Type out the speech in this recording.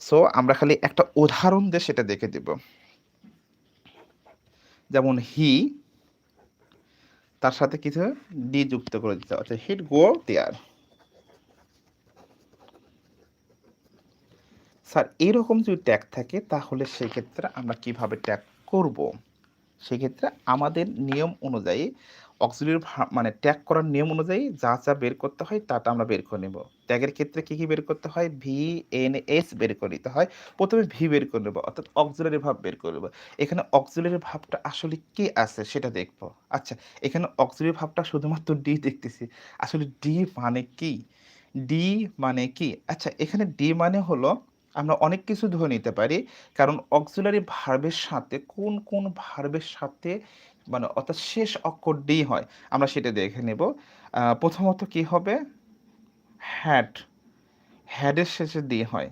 So আমরা খালি একটা উদাহরণ দিয়ে সেটা দেখে দিব। যেমন হি তার সাথে কিছু ডি যুক্ত করে দিতে হবে। হিট গো দেয়ার। স্যার এরকম যদি ট্যাগ থাকে তাহলে সেক্ষেত্রে আমরা কিভাবে ট্যাগ করব? সেক্ষেত্রে আমাদের নিয়ম অনুযায়ী অক্সিলিয়ারি মানে ট্যাগ করার নিয়ম অনুযায়ী যা বের করতে হয় তাটা আমরা বের করে নেব। ট্যাগের ক্ষেত্রে কি বের করতে হয়? VNS বের করে নিতে হয়। ১ম এ ভি বের করে নেব অর্থাৎ অক্সিলিয়ারি ভার্ব বের করে নেব। এখানে অক্সিলিয়ারি ভার্বটা আসলে কি আছে সেটা দেখব। আচ্ছা, এখানে অক্সিলিয়ারি ভার্বটা শুধুমাত্র ডি দেখতেছি। আসলে ডি মানে কি? ডি মানে কি? আচ্ছা, এখানে ডি মানে হলো আমরা অনেক কিছু ধরে নিতে পারি। কারণ অক্সিলারি ভার্বের সাথে কোন ভার্বের সাথে মানে অর্থাৎ শেষ অক্ষর ডি হয় আমরা সেটা দেখে নেব। প্রথমত কি হবে? হ্যাড, হ্যাডের শেষে ডি হয়।